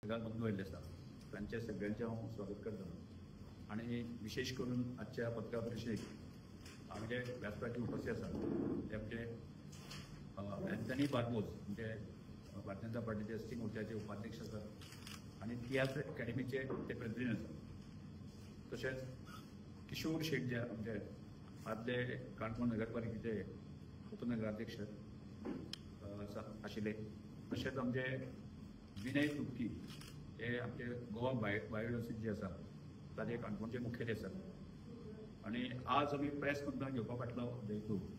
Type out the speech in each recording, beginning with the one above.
सगळ्यात बंधू आयिल्ले आसा तांचे सगळ्यांचे हांव स्वागत करता आणि विशेष करून आजच्या पत्रकार परिशदेक आमचे व्यासपीठाचेर उपस्थित आसात ते म्हणजे अँथनी बार्बोज म्हणजे भारतीय जनता पार्टीचे एसटी मोर्चाचे उपाध्यक्ष आसात आणि तियात्र अकॅडमीचे ते प्रेसिडेंट आसात तशेंच किशोर शेट जे आमचे आदले काणकोण नगरपालिकेचे उपनगराध्यक्ष आशिल्ले तशेंच आमचे विनय तुपकी हे आमचे गोवा बायोडायवर्सिटी जे आसा ताचे काणकोणचे मुखेली आसात आणि आज आमी प्रेस कॉन्फरन्स घेवपा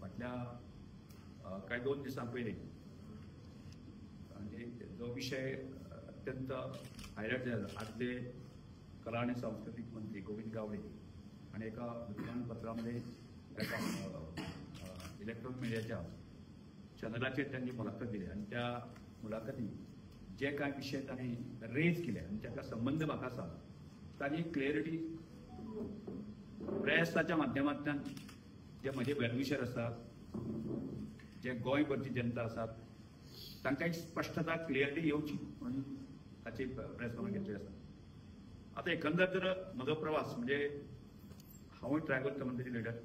फाटल्या कांय 2 दिसां पयलीं आनी जो विशय अत्यंत हायलायट जाला आदले कला आनी सांस्कृतीक मंत्री गोविंद गावडे आणि एका वृत्तपत्रामध्ये इलेक्ट्रॉनिक मिडियाच्या चॅनलाचेर त्यांनी मुलाखत दिली आणि त्या मुलाखतीत जे काय विषय त्यांनी रेज केले आणि त्याचा संबंध म्हाका आसा ताची क्लियरिटी प्रेसाच्या माध्यमांतल्यान जे म्हजे वेलविशर आसात जे गोंयभरची जनता आसात तांकां एक स्पश्टता क्लियरिटी येवची म्हणून ताची प्रेस कॉन्फरन्स घेतली आसा. आता एकंदर जर म्हजो प्रवास म्हणजे हांवूय tribal community leader,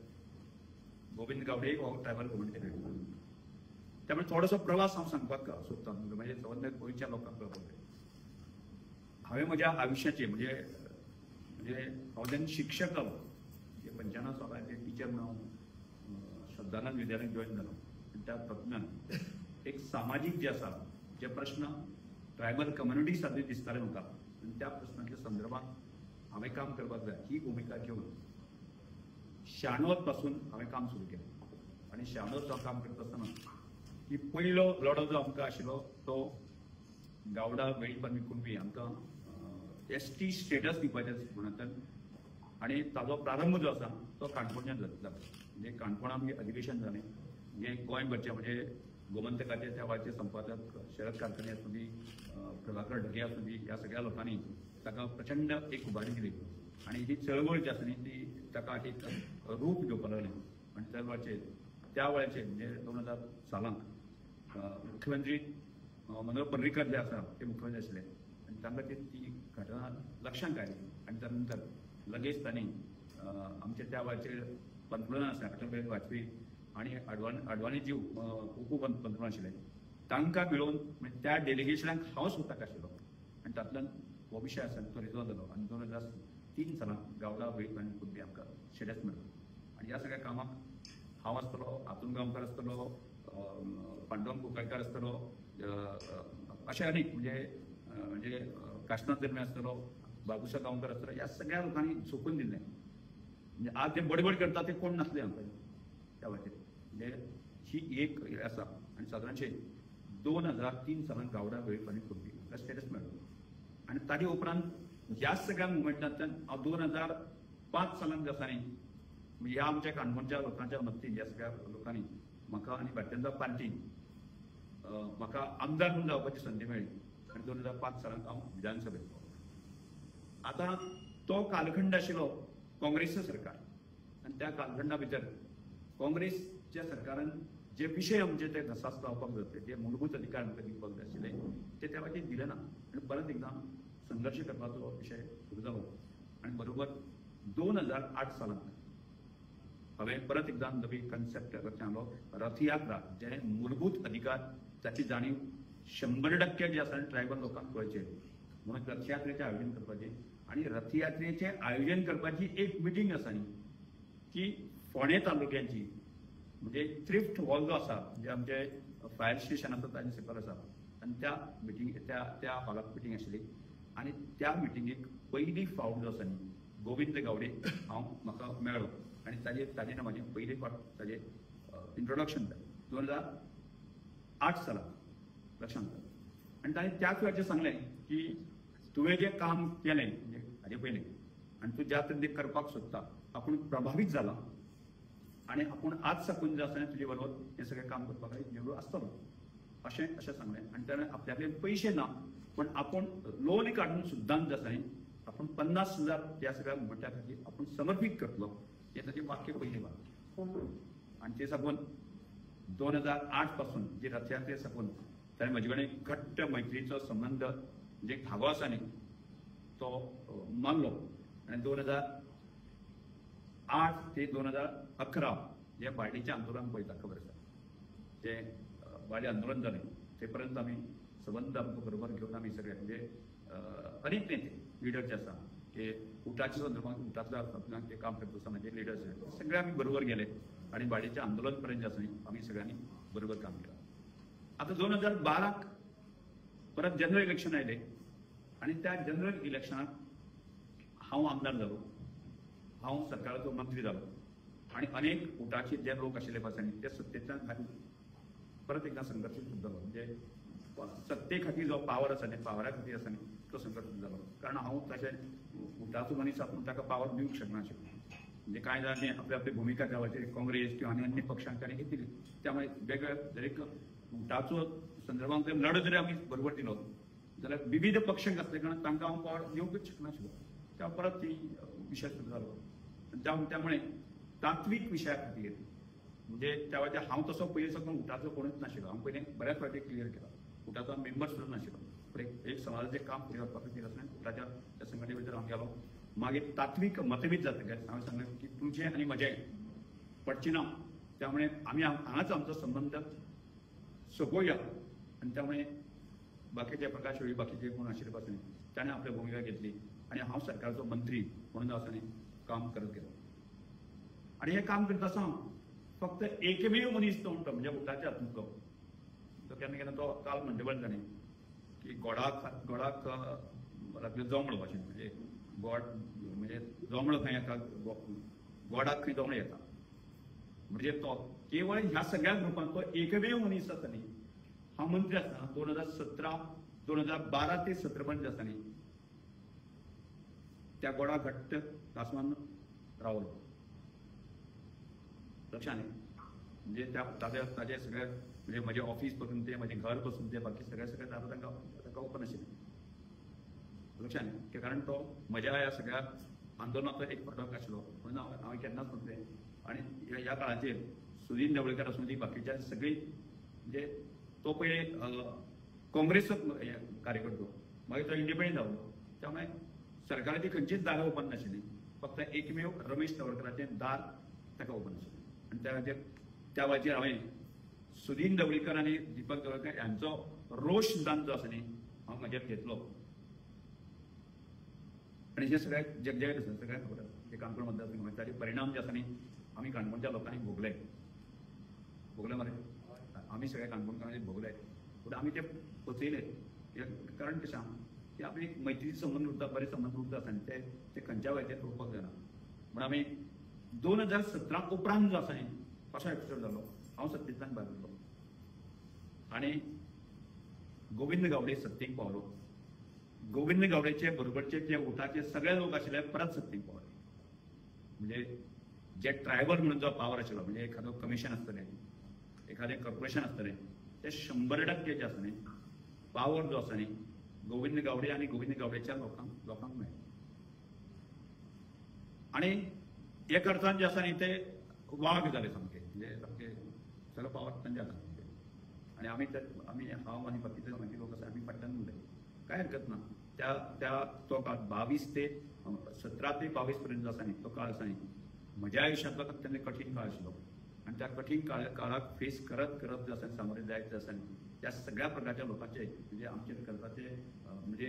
Govind Gawade हो ट्रायबल कम्युनिटी लिडर, त्यामुळे थोडोसो प्रवास हांव सांगपाक सोदतां म्हणजे संबंद गोंयच्या लोकांक कळपाक. हांवें म्हज्या आयुश्याचे म्हणजे हांव जेन्ना शिक्षक जालो म्हणजे 95 सालाचे टिचर म्हणून श्रद्धानंद विद्यालयात जॉईन जालो आनी त्या प्रथम्यान एक सामाजीक जे आसा जे प्रश्न ट्रायबल कम्युनिटी सारके दिसताले म्हाका आनी त्या प्रश्नांच्या संदर्भात हांवें काम करपाक जाय ही भुमिका घेवन 96 पासून हांवें काम सुरू केलें आनी 96 काम करता आसतना की पयलो लढो जो आमकां आशिल्लो तो गावडा वेळीपणी कुणबी आमकां एसटी स्टेटस दिवपाचें म्हणून आनी ताजो प्रारंभ जो आसा तो काणकोणच्यान जालो म्हणजे काणकोणां आमगे अधिवेशन जालें म्हणजे गोंयभरचे म्हणजे गोमंतकाचे त्या वेळाचे संपादक शरद कारखाने आसूं दी प्रभाकर ढगे आसूं दी ह्या सगळ्या लोकांनी ताका प्रचंड एक उभारी दिली आणि ही चळवळ जी आसा न्ही ती ताका एक रूप घेवपाक लागलें आनी त्या वेळाचेर म्हणजे 2000 सालांत मुख्यमंत्री मनोहर पर्रीकर जे आसा ते मुख्यमंत्री आशिल्ले आनी तांकां ती घटना लक्षांत आयली आनी त्या नंतर लगेच तांणी आमचे त्या वेळाचेर पंतप्रधान आसा अटल बिहारी वाजपेयी आनी अडवाणीजी उपपंतप्रधान आशिल्ले तांकां मेळोवन म्हणजे त्या डेलिगेशनाक हांव स्वताक आशिल्लो आनी तातूंतल्यान हो विशय आसा तो रिजॉल्व जालो आनी 2003 सालांत गावडा वेळीप आनी कुणबी आमकां स्टेटस मेळ्ळो आनी ह्या सगळ्या कामाक हांव आसतलो, हातून गांवकार आसतलो, पांडुरंग कुंकळकार आसतलो, अशे अनेक म्हणजे काशनाथ दर्मे आसतलो, बाबुशा गांवकार आसतलो, ह्या सगळ्या लोकांनी सोपून दिल्लें म्हणजे आज ते बडबड करता ते कोण नासले आमकां त्या वेळाचेर म्हणजे ही एक आसा आनी सादारणशे 2003 सालांत गावडा वेळीप आनी कुणबी हाका स्टेटस मेळ्ळो आनी ताचे उपरांत ह्या सगळ्या मुवमेंटांतल्यान हांव 2005 सालांत आसा न्ही ह्या आमच्या काणकोणच्या लोकांच्या मदतीन ह्या सगळ्या लोकांनी म्हाका आनी भारतीय जनता पार्टीन म्हाका आमदार म्हणून जावपाची संदी मेळ्ळी आनी 2005 सालांत हांव विधानसभेत पावलो. आतां तो कालखंड आशिल्लो काँग्रेसचें सरकार आनी त्या कालखंडा भितर काँग्रेसच्या सरकारान जे विशय आमचे ते घसास लावपाक जाय जे मूलभूत अधिकार आमकां दिवपाक जाय आशिल्ले ते त्या वेळाचेर दिले ना आनी परत एकदां संघर्श करपाचो विशय सुरू जालो आनी बरोबर 2008 सालांत हांवें परत एकदां नवी कन्सेप्ट हाडलो रथयात्रा जे मूलभूत अधिकार ताची जाणीव 100% जे आसा ट्रायबल लोकांक कळचे म्हणून रथयात्रेचें आयोजन करपाचें आनी रथयात्रेचें आयोजन करपाची एक मिटींग आसा न्ही ती फोंडें तालुक्याची म्हणजे थ्रिफ्ट हॉल जो आसा म्हणजे आमचे फायर स्टेशन आसा ताचे सकयल आसा आनी त्या मिटींग त्या हॉलाक मिटींग आशिल्ली आनी त्या मिटींगेक पयली फावट जो आसा न्ही गोविंद गावडे म्हाका मेळ्ळो आनी ताजे नांवाचें पयले फावट ताजें इंट्रोडक्शन जालें 2008 सालांत लक्षांत जालें आनी ताणें त्याच वेळाचेर सांगलें की तुवें जें काम केलें म्हणजे हाजे पयलें आनी तूं ज्या तरेन करपाक सोदता आपूण प्रभावीत जाला आनी आपूण आज साकून जे आसा तुजे बरोबर हें सगळें काम करपा खातीर तुजे बरोबर आसतलो अशें सांगलें आनी ताणें आपल्या कडेन पयशे ना पण आपूण लोन काडून सुद्दां जे आसा न्ही आपूण 50,000 ह्या सगळ्या मुवमेंटा खातीर आपूण समर्पीत करतलो हे ताचें वाक्य पयलें वाक्य आनी ते साकून 2008 पासून जे रथयात्रे साकून ताणें म्हजे कडेन घट्ट मैत्रीचो संबंध म्हणजे धागो आसा न्ही तो मारलो आनी 2008 ते 2011 जे बार्टीचें आंदोलन पळयता खबर आसा जे बार्टी आंदोलन जालें ते पर्यंत आमी संबंद आमकां बरोबर घेवन आमी सगळे म्हणजे अनेक नेते लिडर जे आसा ते उठाच्या संदर्भात उठातल्या ते काम करता आसतना जे लिडर्स सगळे आमी बरोबर गेले आणि बार्टीच्या आंदोलन पर्यंत जे आसा न्ही आमी सगळ्यांनी बरोबर काम केलं. आता 2012 परत जनरल इलेक्शन आयले आणि त्या जनरल इलेक्शनात हांव आमदार जालो, हांव सरकाराचो मंत्री जालो आणि अनेक उठाचे जे लोक आशिल्ले पासांनी ते सत्तेंतल्यान घालून परत एकदा संघर्श सुरू जालो. म्हणजे सत्ते खातीर जो पावर आसा न्ही पावरा खातीर आसा न्ही तो संघर्श सुरू जालो. कारण हांव तशें उठाचो मनीस आपूण ताका पावर दिवंक शकनाशिल्लो. म्हणजे कांय जाणांनी आपली आपली भुमिका गांवाची काँग्रेस किंवा आनी अन्य पक्षांनी घेतली. त्यामुळे वेगळ्या दरेक उठाचो संदर्भात लढत जरी आमी बरोबर दिलो जाल्यार विविध पक्ष आसले कारण तांकां हांव पावर दिवंकच शकनाशिल्लो. त्या परत ती विशय सुरू जालो. त्यामुळे तांत्वीक विशया खातीर म्हणजे त्या वेळार हांव तसो पयलीं साकून उठाचो कोणूच नाशिल्लो. हांव पयलीं बऱ्याच फावटी क्लियर केला उठाचो मेंबर सुद्दां नाशिल्लो. पण एक समाजाचें काम फुडें व्हरपा खातीर आसलें उठाच्या त्या संघटने भितर हांव गेलो. मागीर तात्वीक मतभेद जातकीर हांवें सांगलें की तुजें आनी म्हजें पडचें ना. त्यामुळे आमी हांगाच आमचो संबंध सोंपोवया आनी त्यामुळे बाकीचे प्रकाश होळी बाकीचे कोण आशिल्ले पासून ताणें आपली भुमिका घेतली आणि हांव सरकाराचो मंत्री म्हणून आसा न्ही काम करत गेलो. आणि हे काम करता आसतना फक्त एकमेव मनीस तो म्हणटा म्हणजे उठाच्या हातूंतलो तो केन्ना केन्ना तो काल म्हणचे बंद जालें की गोडाक जोमळो अशें म्हणजे गोड म्हणजे जोमळो खंय येता गोडाक खंय जोमळो येता म्हणजे तो केवळ ह्या सगळ्या ग्रुपांत तो एकमेव मनीस आसा न्ही. हांव मंत्री आसतना 2012 ते 17 पर्यंत आसा न्ही त्या गोडा घट्ट आसमान रावलो. लक्षात न्ही म्हणजे त्या ताजे सगळे म्हणजे म्हजें ऑफिस पासून ते म्हजें घर पासून ते बाकी सगळे दार तांकां ओपन आशिल्लें. लक्षात न्ही कारण तो म्हज्या ह्या सगळ्या आंदोलनाचो एक प्रॉडक्ट आशिल्लो म्हणून हांवें केन्नाच म्हणलें. आणि ह्या काळाचेर सुदीन ढवळीकर आसूं ती बाकीच्या सगळी म्हणजे तो पयलीं काँग्रेसचो कार्यकर्तो मागीर तो इंडिपेंडंट जालो. त्यामुळे सरकाराची खंयचीच दारां ओपन नाशिल्लीं. फक्त एकमेव रमेश तवडकराचें दार ताका ओपन आशिल्लें. आनी त्या खातीर त्या वेळाचेर हांवें सुदीन ढवळीकर आनी दिपक तवडकर हांचो रोश सिद्धांत जो आसा न्ही हांव म्हजेर घेतलो. आणि हे सगळ्या जगजाहीर आसा सगळ्यांक खबर आसा जे काणकोण मतदारसंघ ताचे परिणाम जे आसा न्ही आमी काणकोणच्या लोकांनी भोगले मरे आमी सगळ्या काणकोणकारांनी भोगले. पूण आमी ते पचयले कारण कशें आहा की आपली मैत्रीचे संबंध उरता बरे संबंध उरता आसा न्ही ते खंयच्या वेळाचेर पळोवपाक जायना. म्हण आमी 2017 उपरांत जो आसा न्ही कसो एपिसोड जालो हांव सत्तेंतल्यान भायर सरलो आनी गोविंद गावडे सत्तेक पावलो. गोविंद गावडेचे बरोबरचे जे उठाचे सगळे लोक आशिल्ले परत सत्तेक पावले. म्हणजे जे ट्रायबल म्हणून जो पावर आशिल्लो म्हणजे एखादो कमिशन आसतलें एखादें कॉर्पोरेशन आसतलें ते 100% जे आसा न्ही पावर जो आसा न्ही गोविंद गावडे आनी गोविंद गावडेच्या लोकांक मेळ्ळो. आणि एक अर्थान जे आसा न्ही ते वाग जाले सामके म्हणजे सामके सगळो पावर तांचे हातांत. आणि आमी हांव आनी बाकीचे लोक आसा आमी फाटल्यान उरले काय हरकत ना. तो काळ 22 ते 17 ते 22 पर्यंत जो आसा न्ही तो काळ आसा न्ही म्हज्या आयुश्यांतलो तेन्ना कठीण काळ आशिल्लो. आणि त्या कठीण काळाक फेस करत जे आसा सामोरे जायत जे आसा न्ही त्या सगळ्या प्रकारच्या लोकांचे म्हणजे आमचे करपाचे म्हणजे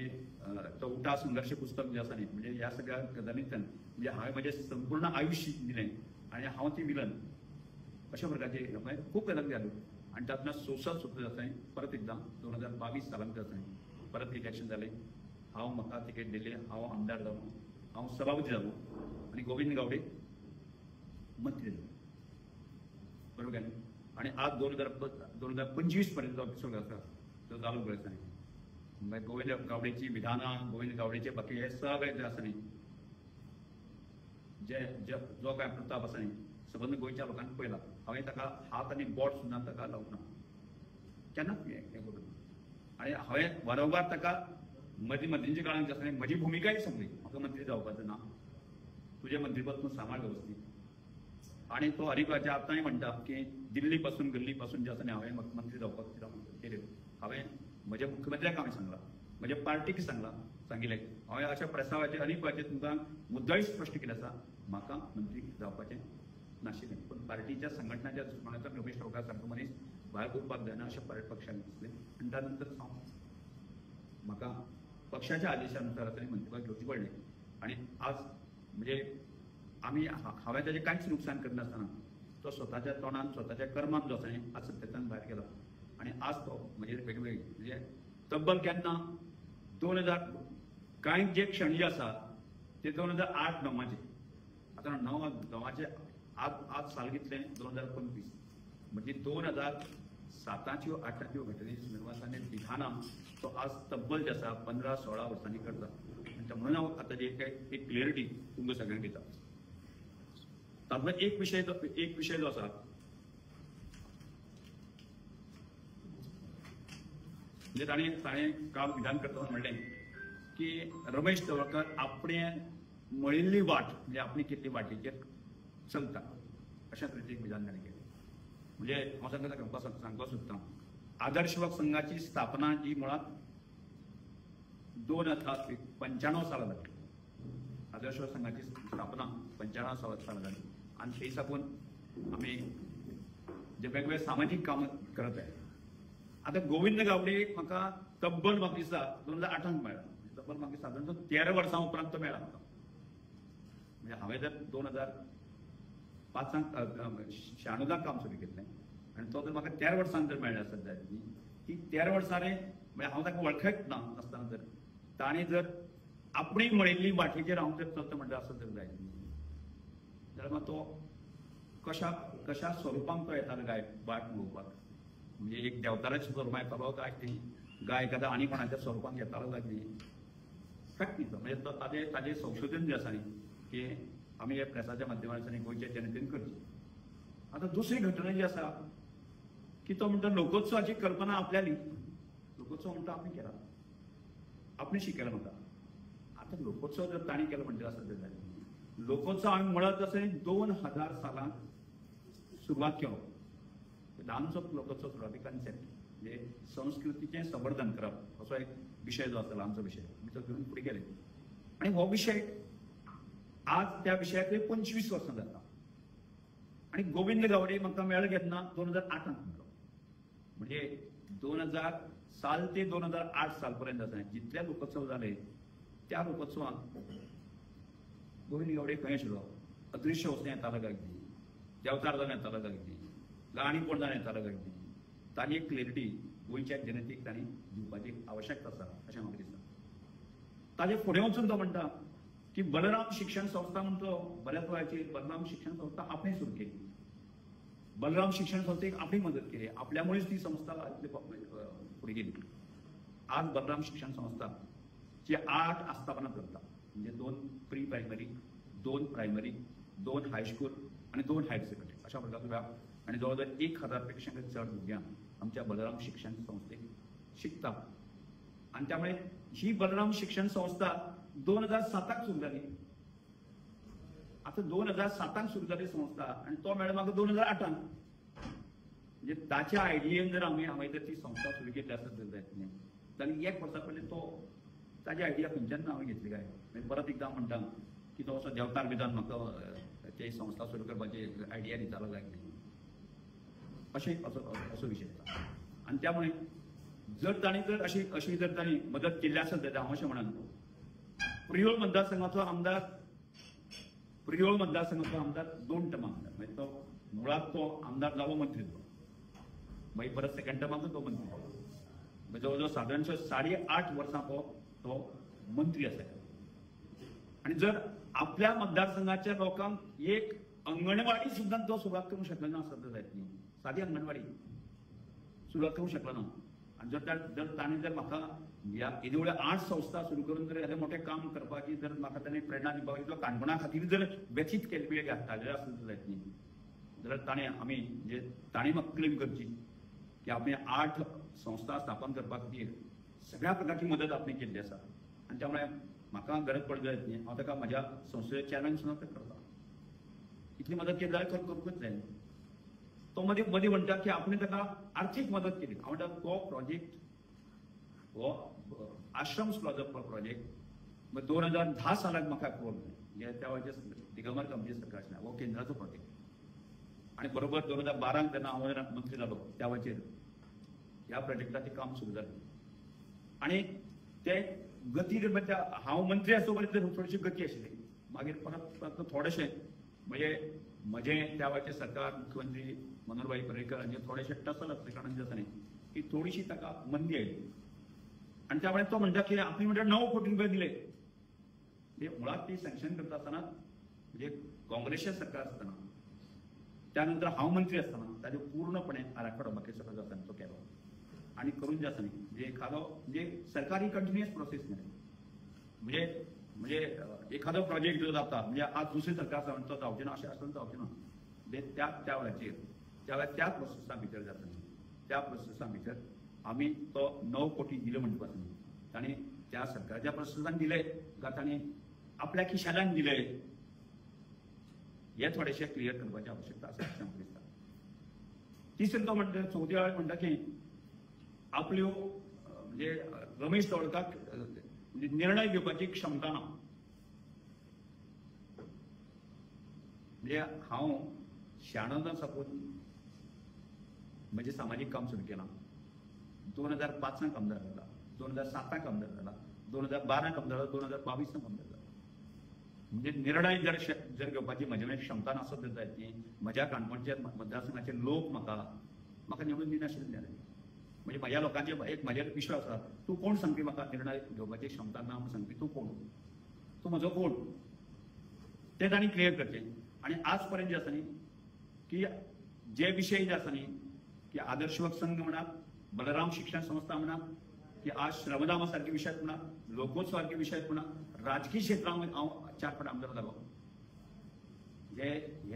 तो उठा संघर्श पुस्तक जे आसा न्ही म्हणजे ह्या सगळ्या गजालींतल्यान म्हणजे हांवें म्हजें संपूर्ण आयुश्य दिलें आनी हांव ती विलन अशा प्रकारचे खूब गजाली जाल्यो. आणि तातूंत सोशल सुद्दां जाता परत एकदा 2022 सालांत जाता परत इलेक्शन जालें. हांव म्हाका तिकेट दिली हांव आमदार जालो हांव सभापती जालो आनी गोविंद गावडे मंत्री जालो बरोबर काय. आणि आज 2025 पर्यंत जो एपिसोड आसा तो चालू करायचा न्ही मागीर गोविंद गावडेची विधानां गोविंद गावडेचे बाकी हे सगळे जे आसा न्ही जो काय प्रताप आसा न्ही संबंद गोंयच्या लोकांनी पळयला. हांवें ताका हात आनी बोट सुद्दां ताका लावूंक ना केन्नाच हें करूं ना. आनी हांवें वारंवार ताका मदींच्या काळांत जे आसा न्ही म्हजी भुमिकाय सांगली म्हाका मंत्री जावपाचें ना तुजें मंत्रीपद तूं सांबाळ वेवस्थीत. आणि तो हरिभाचे आतांय म्हणटा की दिल्ली पासून गल्ली पासून जे आसा न्ही हांवें मंत्री जावपाक केलें. हांवें म्हज्या मुख्यमंत्र्याक हांवें सांगलां म्हणजे पार्टीक सांगिल्लें हांवें अशा प्रस्तावाचेर आनी पळयचे तुमकां मुद्दई स्पश्ट केलें आसा म्हाका मंत्री जावपाचें नाशिल्लें पण पार्टीच्या संघटनाच्या दुस्मानाचो रमेश टोका सारको मनीस भायर उरपाक जायना अशें पक्षान दिसलें आनी त्या नंतर म्हाका पक्षाच्या आदेशानुसार ताणें मंत्रीपद घेवचें पडलें आनी आज म्हणजे हांवें ताजें कांयच नुकसान करनासतना तो स्वताच्या तोंडान स्वताच्या कर्मान जो आसा न्ही आज सत्तेंतल्यान भायर गेला आनी आज तो म्हणजे वेगवेगळी म्हणजे तब्बल केन्ना 2000 कांय जे क्षण जे आसा ते 2008-9चे आतां 9चे आज साल घेतलें 2025 म्हणजे 2007च्यो 8च्यो घटने निर्वासाने लिखाना तो आज तब्बल जे आसा 15-16 वर्सांनी करता म्हणून हांव आतां जे एक क्लियरिटी तुमकां सगळ्यांक दिता तातूंतलो एक विशय जो आसा म्हणजे ताणें काल विधान करतना म्हणलें की रमेश तवडकर आपणें मळिल्ली वाट म्हणजे आपणी केल्ली वाटेचेर चलता अशा तरेचें एक विधान ताणें केलें म्हणजे हांव सांगपाक सोदतां आदर्श युवक संघाची स्थापना जी मुळात 2095 साला जाली आदर्श युवक संघाची स्थापना 95 साला जाली आनी थंय साकून आमी जे वेगवेगळे सामाजीक काम करत आहे आता गोविंद गावडे म्हाका तब्बल म्हाका दिसता 2008 मेळ्ळा तब्बल म्हाका साधारण 13 वर्सां उपरांत तो मेळ्ळा म्हाका म्हणजे हांवें जर 2005 96 काम सुरू केल्लें आनी तो जर म्हाका 13 वर्सांनी जर मेळ्ळा आसत जायत न्ही ती 13 वर्सांनी म्हणजे हांव ताका वळखत ना नासतना जर ताणें जर आपणी मळिल्ली वाटेचेर हांव जर चलता म्हणटा आसत जर जायत न्ही जाल्यार मात तो कशा स्वरुपान तो येतालो गाय वाट पळोवपाक म्हणजे एक देवताराच्या स्वरुपान येतालो काय ती गाय एखाद्या आनी कोणाच्या स्वरुपान येतालो काय न्ही फॅक्ट म्हणजे तो ताजें संशोधन जें आसा न्ही की आमी हे प्रेसाच्या माध्यमांतल्यान गोंयच्या जनतेन करची आतां दुसरी घटना जी आसा की तो म्हणटा लोकोत्सवाची कल्पना आपल्याली लोकोत्सव म्हणटा आमी केला आपणी शिकयला म्हणटा आतां लोकोत्सव जर ताणी केलो म्हणटा आसत जाल्यार लोकोत्सव आमी म्हणत अशें 2000 सालांत सुरवात केलो ल्हानसो लोकोत्सव सुरवाती कन्सेप्ट म्हणजे संस्कृतीचें संवर्धन करप असो एक विशय जो आसा ल्हानसो विशय आमी तो घेवन फुडें गेले आनी हो विशय आज त्या विशयाक 25 वर्सां जाता आनी गोविंद गावडे म्हाका मेळ्ळो केन्ना 2008 मेळ्ळो म्हणजे 2000 साल ते 2008 साल पर्यंत आसा जितले लोकोत्सव जाले त्या लोकोत्सवांत गोविंद गावडे खंय आशिल्लो अदृश्य वचून येतालो काय ती देवतार जावन येतालो काय ती गाणी कोण जावन येतालो काय ती ताची एक क्लियरिटी गोंयच्या जनतेक तांणी दिवपाची आवश्यकता आसा अशें म्हाका दिसता ताजे फुडें वचून तो म्हणटा की बलराम शिक्षण संस्था म्हणून तो बऱ्याच वेळाची बलराम शिक्षण संस्था आपणे सुरू केली बलराम शिक्षण संस्थेक आपली मदत केली आपल्यामुळेच ती संस्था फुडें गेली आज बलराम शिक्षण संस्था जी 8 आस्थापना करता म्हणजे 2 प्री प्रायमरी 2 प्रायमरी 2 हायस्कूल आणि 2 हायर सेकंडरी अशा प्रकारचो व्याप आणि जवळजवळ 1000 पेक्षा चड भुरग्यांक आमच्या बलराम शिक्षण संस्थेक शिकता आणि त्यामुळे ही बलराम शिक्षण संस्था 2007 सुरू जाली आता 2007 सुरू जाली संस्था आणि तो मेळ्ळो म्हाका 2008 म्हणजे ताच्या आयडियेन जर हांवें जर ती संस्था सुरू केली आसत जायत न्ही जाल्यार 1 वर्सा पयलीं तो ताजी आयडिया खंयच्यान हांवें घेतली काय मागीर परत एकदां म्हणटा की तो असो देवतार बिदान म्हाका ती संस्था सुरू करपाची आयडिया दितालो काय असो विशय आसा आनी त्यामुळे जर ताणी जर अशी जर ताणी मदत केल्ली आसत जाल्यार हांव अशें म्हणन प्रियोळ मतदारसंघाचो आमदार 2 टर्म आमदार म्हणजे तो मुळात तो आमदार जालो मंत्री जालो मागीर परत सेकंड टर्माक तो मंत्री जालो जवळजवळ साधारणशे 8.5 वर्सां तो मंत्री आसा आणि जर आपल्या मतदारसंघाच्या लोकांक एक अंगणवाडी सुद्दां तो सुरवात करूंक शकलो ना आसत जायत न्ही सादी अंगणवाडी सुरवात करूंक शकलो ना आणि जर ताणें जर म्हाका ह्या एवढ्या 8 संस्था सुरू करून जर एदें मोठें काम करपाची जर म्हाका ताणें प्रेरणा दिवपाक इतलो काणकोणा खातीर जर व्यथीत केल्ली वेळ घातले आसत जायत न्ही जाल्यार ताणें म्हाका क्लेम करची की आपणे 8 संस्था स्थापन करपा खातीर सगळ्या प्रकारची मदत आपणे केल्ली आसा आनी त्यामुळे म्हाका गरज पडत जायत न्ही हांव ताका म्हाज्या संस्थेचे चॅरमॅन सुद्दां करता इतली मदत केली जाल्यार करूंकच जाय तो मदीं म्हणटा की आपणे ताका आर्थीक मदत केली हांव म्हणटा तो प्रोजेक्ट हो आश्रम्स क्लॉजअप प्रोजेक्ट मग 2010 सालाक म्हाका अप्रूवल म्हणजे त्या वेळेचे दिगंबर कंपनी सरकारचे हो केंद्राचो प्रोजेक्ट आणि बरोबर 2012 जेन्ना हांव मंत्री जालो त्या वेळेचेर ह्या प्रोजेक्टाचें काम सुरू जालें आणि ते गती हांव मंत्री आसतोपर्यंत थोडीशी गती आशिल्ली मागीर परत थोडेशें म्हणजे म्हजें त्या वेळेचें सरकार मुख्यमंत्री मनोहरभाई पर्रीकर हांचे थोडेशें टसल आसले कारणान जें आसा न्ही की थोडीशी ताका मंदी आयली आणि त्यामुळे तो म्हणटा की आपली म्हणजे 9 कोटी रुपये दिले म्हणजे मुळात ती सँक्शन करता आसतना म्हणजे काँग्रेसचें सरकार आसतना त्यानंतर हांव मंत्री आसतना ताजे पूर्णपणे आराखडो म्हाका सगळो आसतना तो केलो आणि करून जे आसा न्ही म्हणजे एखादो म्हणजे सरकारी कंटिन्युअस प्रोसेस म्हणजे एखादो प्रोजेक्ट जो जाता म्हणजे आज दुसरे सरकार आसा तो जावचें ना अशें आसतना जावचें ना म्हणजे त्या वेळाचेर त्या वेळार त्या प्रोसेसा भितर जाता न्ही त्या प्रोसेसा भितर आमी तो 9 कोटी दिलो म्हणटा न्ही तांणी त्या सरकारच्या प्रोसेसान दिले काय तांणी आपल्या खिशाल्यान दिले हे थोडेशें क्लियर करपाची आवश्यकता आसा अशें म्हाका दिसता तिसरो तो म्हणटा चवथी वेळ म्हणटा की आपल्यो म्हणजे रमेश तवडकाक निर्णय घेवपाची क्षमता ना म्हणजे हांव शाणो साकून म्हणजे सामाजीक काम सुरू केलां 2005 आमदार जाला 2007 आमदार जाला 2012 आमदार जाला 2022 आमदार जाला म्हणजे निर्णय जर घेवपाची म्हजे क्षमता नासत जायत न्ही म्हज्या काणकोणच्या मतदारसंघाचे लोक म्हाका निवडून दिनाशिल्ले म्हणजे माझ्या लोकांचे एक म्हजेर विश्वास आसा तूं कोण सांगपी म्हाका निर्णय घेवपाची क्षमता ना म्हूण सांगपी तूं कोण तूं म्हजो कोण ते तांणी क्लियर करचें आणि आज पर्यंत जे आसा न्ही की जे विशय जे आसा न्ही की आदर्शवक संघ म्हणा बलराम शिक्षण संस्था म्हणा की आज श्रमदामा सारखे विशय म्हणा लोकोत्सव सारखे विशय म्हणा राजकीय क्षेत्रांत हांव 4 फावट आमदार जालो हे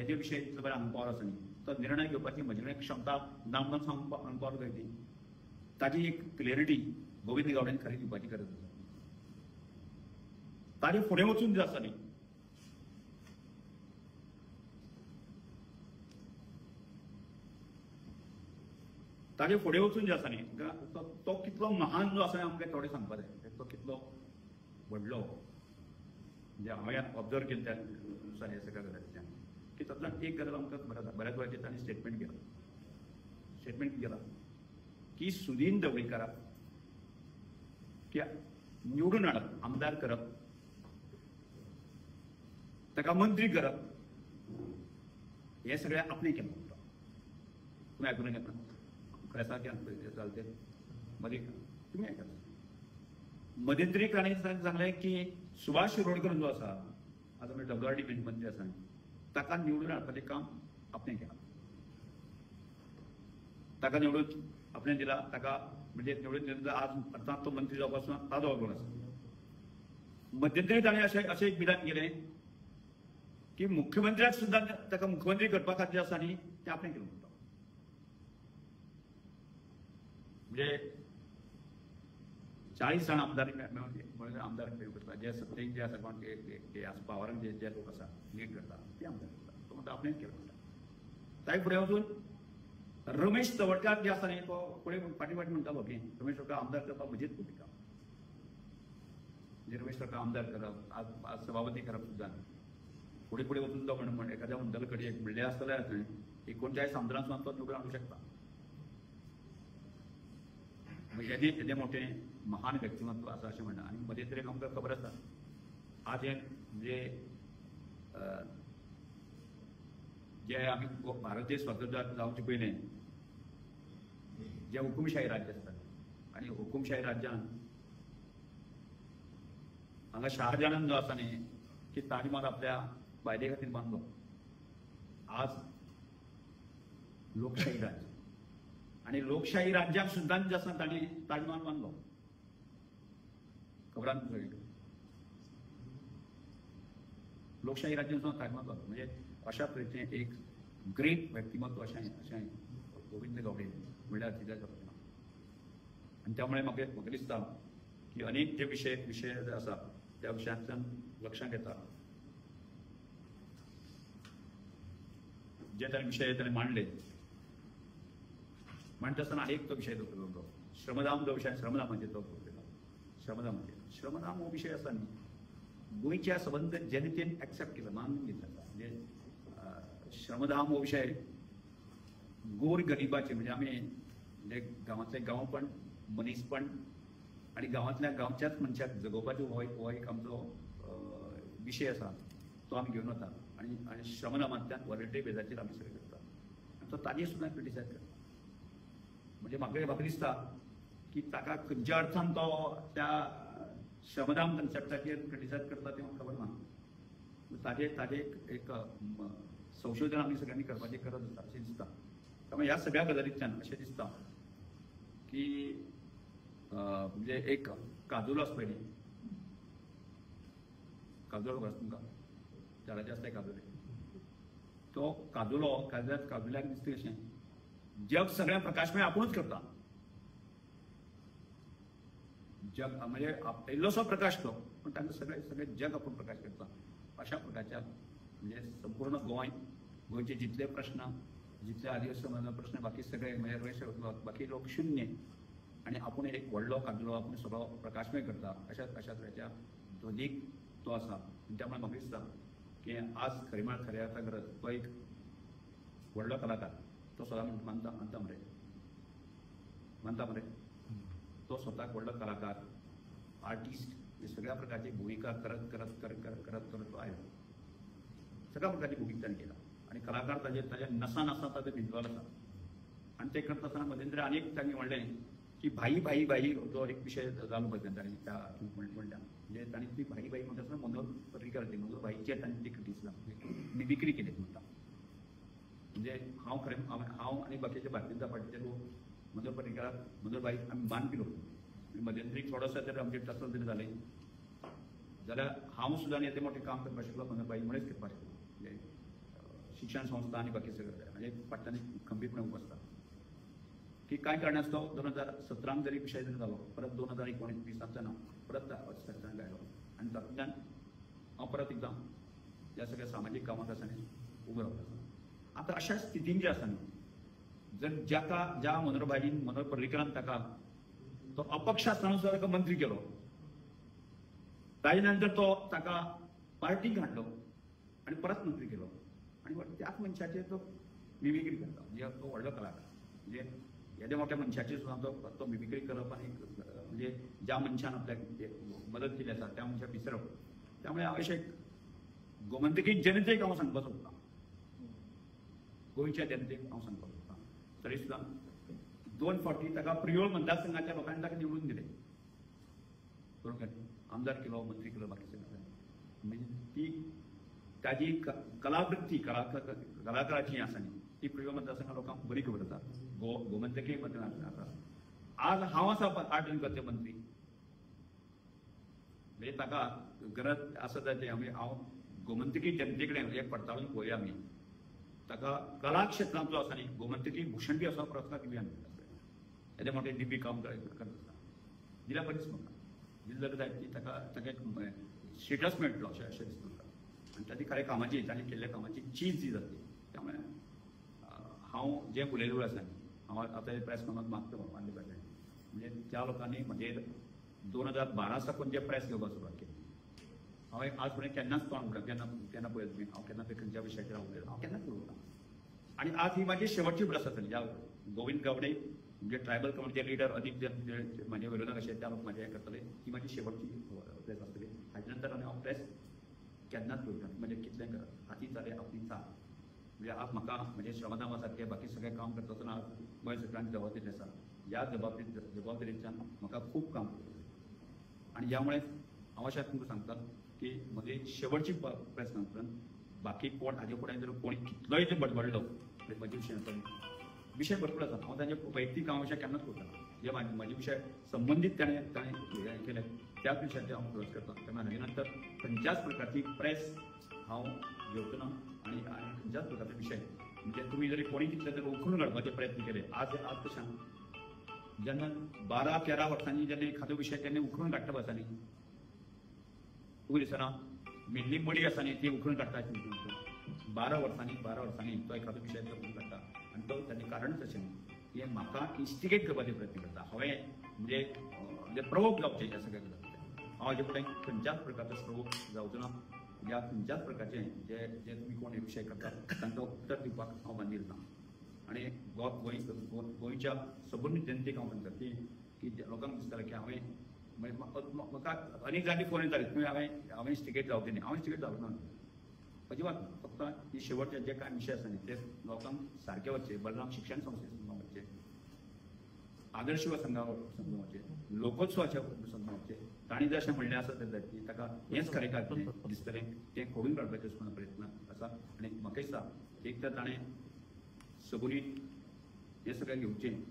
जे विशय बरें अणपावर आसा न्ही तो निर्णय घेवपाची म्हजी क्षमता ना म्हणून अणपावर करची ताजी एक क्लियरिटी गोविंद गावडेन खरी दिवपाची गरज आसा ताजे फुडें वचून जे आसा न्ही ताजे फुडें वचून जे आसा न्ही तो कितलो महान जो आसा आमकां थोडें सांगपाक जाय तो कितलो व्हडलो म्हणजे हांवें ऑब्जर्व केलें त्या नुसार हे सगळ्या गजालींतल्यान की तातूंतल्यान एक गजाल आमकां बऱ्याच वेळाचेर तांणी स्टेटमेंट केला की सुदीन ढवळीकाराक की निवडून हाडप आमदार करप ताका मंत्री करप हे सगळें आपणें केलें म्हणटा तुमी आयकून घेता प्रेसाक चालते मदीं तुमी आयकता मध्यंतरी ताणें सांगलें की सुभाष शिरोडकर जो आसा आतां म्हणजे WRD मंत्री आसा ताका निवडून हाडपाचें काम आपणें केलां ताका निवडून आपणें दिला ताका म्हणजे निवडून दिला आज अर्थात तो मंत्री जावपासून ताजो अगोर आसा मध्यंतरी ताणें अशें एक विधान केलें की मुख्यमंत्र्याक सुद्दां ताका मुख्यमंत्री करपा खातीर जे आसा न्ही तें आपणें केलें म्हणटा म्हणजे 40 जाण आमदार आमदार करता जे सत्तेक जे आसा कोण ते पावरान जे लोक आसा लीड करता ते आमदार करता तो म्हणटा आपणें केलें म्हणटा ताका फुडें वचून रमेश तवडकार जे आसा न्ही तो फुडें फाटी म्हणटालो की रमेश तवडकार आमदार करपाक म्हजीच भुमिका म्हणजे रमेश तवडकार आमदार करप आज सभापती करप सुद्दां फुडें वचून तो म्हण एखाद्या म्हणटलो कडेन एक म्हणलें आसतलें थंय 39 आमदारांसून तो निवडून हाडूंक शकता म्हणजे मोठें महान व्यक्तिमत्व आसा अशें म्हणटा आनी मदीं तरी आमकां खबर आसा आज हे म्हणजे जे आमी भारत देश स्वतंत्र जावचे पयलें जे हुकुमशाही राज्य आसता आनी हुकुमशाही राज्यान हांगा शाहजहानान जो आसा न्ही की ताजमहल आपल्या बायले खातीर बांदलो आज लोकशाही राज्य आणि लोकशाही राज्याक सुद्दां जे आसा ताणी ताजमहल बांदलो खबरान लोकशाही राज्यान सुद्दां ताजमहल बांदलो म्हणजे अशा तरेचें एक ग्रेट व्यक्तिमत्व अशें गोविंद गावडे म्हणल्यार कितें जाता आनी त्यामुळे म्हाका दिसता की अनेक जे विशय जे आसा त्या विशयांतल्यान लक्षांत येता जे ताणें विशय ताणें मांडले म्हणटा आसतना एक तो विशय दवरलो श्रमदाम जो विशय श्रमदामाचेर तो दवरलेलो श्रमदान हो विषय असा न्ही गोयच्या संबंध जनतेन एक्सेप्ट केला मानून घेतला म्हणजे श्रमदान हो विषय गोर गरिबाचे म्हणजे आम्ही म्हणजे गावातले गांव पण मनीस पण आणि गांवच्याच मनशाक जगोवपाचो हो एक आमचो विषय असा तो आम्ही घेऊन वता आणि श्रमदानांतल्यान वॉलंटरी बेजाचेर आमी सगळे करता आणि तो ताजेर सुद्दां क्रिटिसायज करता म्हणजे म्हाका दिसता की ताका खंयच्या अर्थान तो त्या श्रमदान कन्सेप्टाचेर क्रिटिसायज करता तें म्हाका खबर ना ताजे एक संशोधन आमी सगळ्यांनी करपाची गरज आसा अशें दिसता त्यामुळे ह्या सगळ्या गजालींतल्यान अशें दिसता की म्हणजे एक काजूलो आसा पळय काजूलो खबर आसा तुमकां झाडाचे आसता काजुले तो काजुल्याक दिसता अशें जग सगळ्या प्रकाशमय आपुणूच करता जग म्हणजे इल्लोसो प्रकाश तो पण तांकां सगळे जग आपूण प्रकाश करता अशा प्रकारच्या म्हणजे संपूर्ण गोंयचे जितले प्रश्न जितले आदिवासी समाजाचे प्रश्न बाकी सगळे म्हणजे बाकी लोक शून्य आणि आपूण एक व्हडलो काजूलो आपूण सगळो प्रकाशमय करता अशा तरेच्या ध्वनीक तो आसा त्यामुळे म्हाका दिसता की आज खरी म्हळ्यार खऱ्या अर्थान गरज तो एक व्हडलो कलाकार तो सदां मानता मरे तो स्वताक व्हडलो कलाकार आर्टिस्ट हे सगळ्या प्रकारची भुमिका करत तो आयलो सगळ्या प्रकारची भुमिका ताणें केला आणि कलाकार ताजे नसा ताजे भिंतलेलो आसा आणि ते करता आसतना मदेंद्र आनीक तांणी म्हणलें की भाई जो एक विशय जालो पळय तांणी त्या म्हणल्या म्हणजे तांणी ती भाई म्हणटा आसतना मनोहर पर्रीकर मनोहर भाईचेर तांणी ती क्रिटिसीजम मिमिक्री केली म्हणटा म्हणजे हांव आनी बाकीचे भारतीय जनता पार्टीचे लोक मनोहर पर्रीकराक मनोहर भाई आमी मान केलो मध्यंतरी थोडोसो जर आमचे टसल जरी जालें जाल्यार हांव सुद्दां येते मोठे काम करपाक शिकलो मनोहर भाई मुळेच करपाक शिकलो म्हणजे शिक्षण संस्था आनी बाकी सगळे म्हणजे पाट्यांनी खंबीरपणे बसता की काय कारणास्तव 2017 जरी विषय जरी जालो परत 2019 ना परत सरकारान गायलो आनी तातूंतल्यान हांव परत एकदां ह्या सगळ्या सामाजीक कामाक आसा न्ही उबो रावता आतां अशा स्थितीन जे आसा न्ही जर ज्या मनोहर पर्रीकरान ताका तो अपक्ष आसतना सुद्दां ताका मंत्री केलो ताजे नंतर तो ताका पार्टीक हाडलो आनी परत मंत्री केलो आनी त्याच मनशाचेर तो मिमिक्री करता म्हणजे तो व्हडलो कलाकार म्हणजे येद्या मोठ्या मनशाचेर सुद्दां तो मिमिक्री करप आनी म्हणजे ज्या मनशान आपल्याक मदत केली आसा त्या मनशाक विसरप त्यामुळे अशें गोमंतकी जनतेक हांव सांगपाक सोदतां गोंयच्या जनतेक हांव सांगपाक सोदतां तरी सुद्दां 2 फावटी ताका प्रियोळ मतदारसंघाच्या लोकांनी ताका निवडून दिले बरोबर आमदार केलो मंत्री केलो बाकी सगळें म्हणजे ती ताजी कलावृत्ती कलाकाराची आसा न्ही ती प्रियोळ मतदारसंघा लोकांक बरी खबर आसा गोमंतकी मतदारसंघात आज हांव आसा 8 दिवसाचे मंत्री म्हणजे ताका गरज आसा जाल्यार हांव गोमंतकी जनते कडेन एक पडताळून पळोवया आमी ताका कला क्षेत्रांतलो आसा न्ही गोमंतकी भुशण बी असो पुरस्कार दिवया आमी येदे मोठे डीपी काम करता दिल्या बरीच म्हाका दिली जाल्यार जाय ती ताका एक स्टेटस मेळटलो अशें दिसता म्हाका आनी ताची खरें कामाची ताणें केल्ल्या कामाची चीज जी जातली त्यामुळे हांव जे उलयलो आसा न्ही हांव आतां प्रेस कॉन्फरन्स मागता मानले पाहिजे म्हणजे त्या लोकांनी म्हजेर 2012 साकून जे प्रेस घेवपाक सुरवात केली हांवें आज पर्यंत केन्नाच तोंड केन्ना पळयत तुमी हांव केन्ना खंयच्या विशयाचेर उलयलो हांव केन्नाच उलोवना आनी आज ही म्हाजी शेवटची प्रेस जातली ज्या गोविंद गावडे म्हणजे ट्रायबल कम्युनिटी लिडर अदीक म्हाजे विरोधक अशे त्या लोक म्हाजे हे करतले ही म्हाजी शेवटची प्रेस आसतली हाजे नंतर आनी हांव प्रेस केन्नाच उलोवना म्हणजे कितलें हाती जालें आपली चाल म्हणजे आज म्हाका म्हणजे श्रमदान सारखे बाकी सगळें काम करता आसतना गोंय सरकारान जबाबदारी आसा ह्या जबाबदारींतल्यान म्हाका खूब काम करता आनी ह्या मुळेच हांव अशें तुमकां सांगता की म्हजी शेवटची प्रेस कॉन्फरन्स बाकी कोण हाजे फुड्यान जर कोणी कितलोय जर बडबडलो म्हजे विशय भरपूर आसा हांव ताचे वैयक्तीक हांव अशें केन्नाच करता जे म्हाजे विशय संबंदीत ताणें हें केले त्याच विशयाचेर हांव क्लोज करता तेन्ना हाजे नंतर खंयच्याच प्रकारची प्रेस हांव घेवचो ना आनी खंयच्याच प्रकारचे विशय म्हणजे तुमी जरी कोणी कितले तरी उखलून काडपाचे प्रयत्न केले आज तशें जेन्ना 12-13 वर्सांनी जेन्ना एखादो विशय केन्ना उखलून काडटा आसा न्ही तुका दिसना मेल्ली मडी आसा न्ही ती उखलून काडटा 12 वर्सांनी तो एखादो विशय उखलून काडटा आनी तो ताचें कारण तशें न्ही हें म्हाका इन्स्टिगेट करपाचो प्रयत्न करता हांवें म्हणजे म्हणजे प्रवोक जावचे हे सगळ्या गजाली हांव हाजे फुडें खंयच्याच प्रकारचो प्रवोक जावचो ना ह्या खंयच्याच प्रकारचे जे जे तुमी कोण हे विशय करता तांकां उत्तर दिवपाक हांव बांदील ना आनी गोंयच्या संपूर्ण जनतेक हांव म्हणटा की लोकांक दिसतालें की हांवें म्हाका अनेक जाणी फोन येताले तुवें हांवें स्टिकेट जावची न्ही हांवें स्टिकेट जावचो ना अजिबात फक्त ही शेवटचे जे कांय विशय आसा न्ही ते लोकांक सारके वचचे बलराम शिक्षण संस्थेन वचचे आदर्श संघा वचचे लोकोत्सवाच्या संघा वचचे तांणी जर अशें म्हणलें आसा जाल्यार की ताका हेंच खरें दिसतलें तें खोडून काडपाचें प्रयत्न आसा आनी म्हाका दिसता एक तर ताणें सबुरीत हें सगळें घेवचें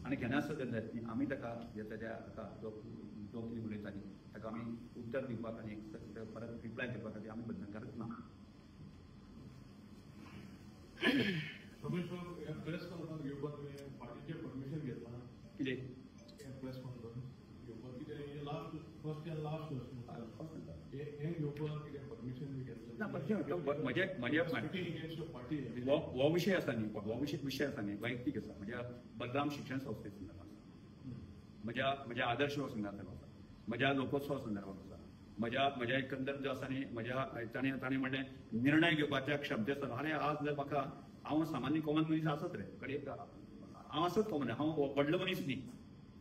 आनी घेना आसत जाल्यार आमी ताका ताका जो कितें उलयता न्ही ताका आमी उत्तर दिवपाक आनी परत रिप्लाय दिवपा खातीर आमी बंधनकारक ना रमेश प्रेस कॉन्फरन्स घेवपाक पार्टीचें परमिशन घेतलां कितें प्रेस कॉन्फरन्स घेवपाक कितें लास्ट फर्स्ट एंड लास्ट हें घेवपाक कितें परमिशन बी घेतलें हो विशय आसा न्ही हो विशय आसा न्ही वैयक्तीक आसा म्हणजे बलराम शिक्षण संस्थे संदर्भात म्हज्या आदर्श संदर्भात आसा म्हज्या लोकोत्सवा संदर्भात आसा म्हज्या एकंदर जो आसा न्ही म्हज्या ताणें म्हणलें निर्णय घेवपाच्या क्षमतेचो आनी आज जर म्हाका हांव सामान्य कॉमन मनीस आसत रे कडेन हांव आसत कॉमन हांव व्हडलो मनीस न्ही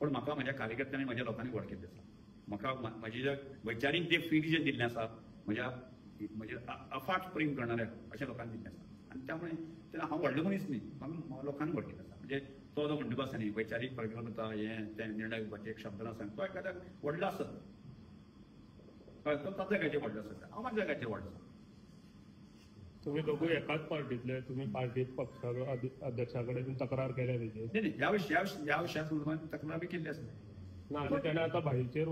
पण म्हाका म्हज्या कार्यकर्त्यांनी म्हज्या लोकांनी वळखीत आसा म्हाका म्हजी जे वैचारीक जे फील्ड जे दिल्लें आसा म्हजे अफाट प्रेम करणाऱ्या अशा लोकांनी दिल्लें आसा आनी त्यामुळे हांव व्हडलो मनीस न्ही म्हाका लोकांनी वळखीत आसा म्हणजे तो जो म्हणटो आसा न्ही वैचारीक प्रगल्भता हें तें निर्णय घेवपाची क्षमता आसा तो एखाद्याक व्हडलो आसत तो ताच्या जाग्याचेर व्हडलो आसा हांव म्हाज्या जाग्याचेर व्हडलो आसा तुम्ही दोघे एकाच पार्टीतले तुम्ही पार्टी पक्ष अध्यक्षाकडे तक्रार केल्या त्याची ह्या विशया संदर्भात तक्रार बी केल्ली आसा ना आणि त्याने आता भाईचेर